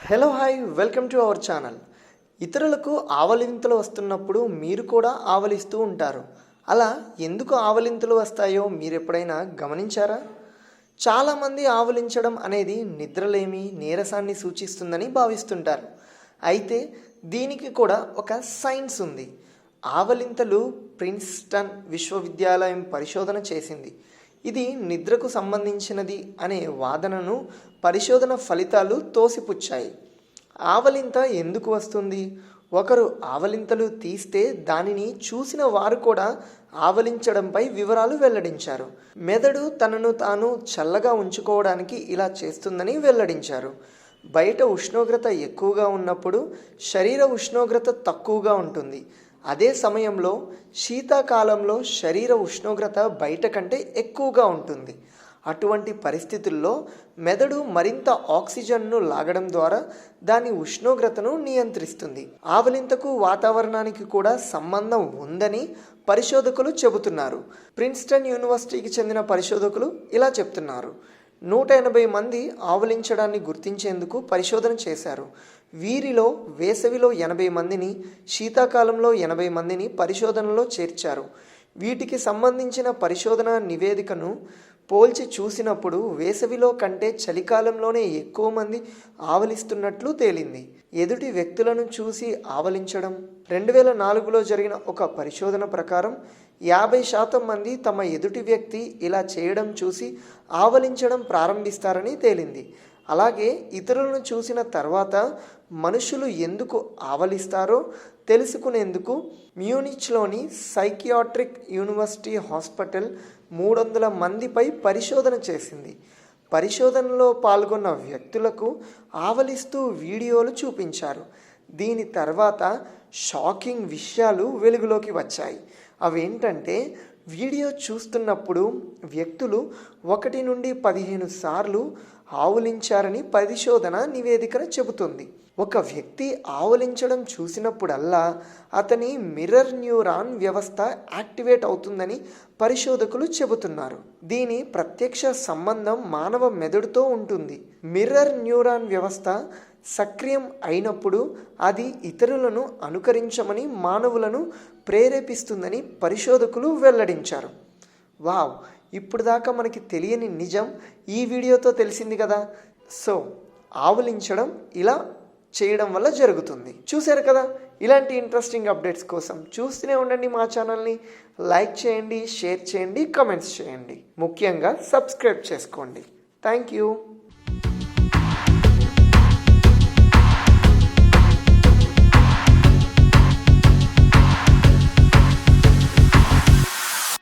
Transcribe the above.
Hello hi welcome to our channel. ఇతరులకు ఆవలింతలు వస్తున్నప్పుడు మీరు కూడా ఆవలిస్తూ ఉంటారు. అలా ఎందుకు ఆవలింతలు వస్తాయో మీరు ఎప్పుడైనా గమనించారా? చాలామంది ఆవలించడం అనేది నిద్రలేమి, నీరసాన్ని సూచిస్తుందని భావిస్తుంటారు. అయితే దీనికి కూడా ఒక సైన్స్ ఉంది. ఆవలింతలు ప్రిన్స్టన్ విశ్వవిద్యాలయం పరిశోధన చేసింది. ఇది నిద్రకు సంబంధించినది అనే వాదనను పరిశోధన ఫలితాలు తోసిపుచ్చాయి. ఆవలింత ఎందుకు వస్తుంది? ఒకరు ఆవలింతలు తీస్తే దానిని చూసిన వారు కూడా ఆవలించడంపై వివరాలు వెల్లడించారు. మెదడు తనను తాను చల్లగా ఉంచుకోవడానికి ఇలా చేస్తుందని వెల్లడించారు. బయట ఉష్ణోగ్రత ఎక్కువగా ఉన్నప్పుడు శరీర ఉష్ణోగ్రత తక్కువగా ఉంటుంది. అదే సమయంలో శీతాకాలంలో శరీర ఉష్ణోగ్రత బయట కంటే ఎక్కువగా ఉంటుంది. అటువంటి పరిస్థితుల్లో మెదడు మరింత ఆక్సిజన్ను లాగడం ద్వారా దాని ఉష్ణోగ్రతను నియంత్రిస్తుంది. ఆవలింతకు వాతావరణానికి కూడా సంబంధం ఉందని పరిశోధకులు చెబుతున్నారు. ప్రిన్స్టన్ యూనివర్సిటీకి చెందిన పరిశోధకులు ఇలా చెప్తున్నారు. 180 మంది ఆవలించడాన్ని గుర్తించేందుకు పరిశోధన చేశారు. వీరిలో వేసవిలో 80 మందిని, శీతాకాలంలో 80 మందిని పరిశోధనలో చేర్చారు. వీటికి సంబంధించిన పరిశోధన నివేదికను పోల్చి చూసినప్పుడు వేసవిలో కంటే చలికాలంలోనే ఎక్కువ మంది ఆవలిస్తున్నట్లు తేలింది. ఎదుటి వ్యక్తులను చూసి ఆవలించడం 2004లో జరిగిన ఒక పరిశోధన ప్రకారం 50% మంది తమ ఎదుటి వ్యక్తి ఇలా చేయడం చూసి ఆవలించడం ప్రారంభిస్తారని తేలింది. అలాగే ఇతరులను చూసిన తర్వాత మనుషులు ఎందుకు ఆవలిస్తారో తెలుసుకునేందుకు మ్యూనిచ్లోని సైకియాట్రిక్ యూనివర్సిటీ హాస్పిటల్ 300 మందిపై పరిశోధన చేసింది. పరిశోధనలో పాల్గొన్న వ్యక్తులకు ఆవలిస్తూ వీడియోలు చూపించారు. దీని తర్వాత షాకింగ్ విషయాలు వెలుగులోకి వచ్చాయి. అవేంటంటే వీడియో చూస్తున్నప్పుడు వ్యక్తులు 1 నుండి 15 సార్లు ఆవులించారని పరిశోధన నివేదిక చెబుతుంది. ఒక వ్యక్తి ఆవలించడం చూసినప్పుడల్లా అతని మిర్రర్ న్యూరాన్ వ్యవస్థ యాక్టివేట్ అవుతుందని పరిశోధకులు చెబుతున్నారు. దీని ప్రత్యక్ష సంబంధం మానవ మెదడుతో ఉంటుంది. మిర్రర్ న్యూరాన్ వ్యవస్థ సక్రియం అయినప్పుడు అది ఇతరులను అనుకరించమని మానవులను ప్రేరేపిస్తుందని పరిశోధకులు వెల్లడించారు. వావ్, ఇప్పుడు దాకా మనకి తెలియని నిజం ఈ వీడియోతో తెలిసింది కదా. సో ఆవలించడం ఇలా చేయడం వల్ల జరుగుతుంది. చూశారు కదా. ఇలాంటి ఇంట్రెస్టింగ్ అప్డేట్స్ కోసం చూస్తూనే ఉండండి మా ఛానల్ని. లైక్ చేయండి, షేర్ చేయండి, కామెంట్స్ చేయండి. ముఖ్యంగా సబ్స్క్రైబ్ చేసుకోండి. Thank you.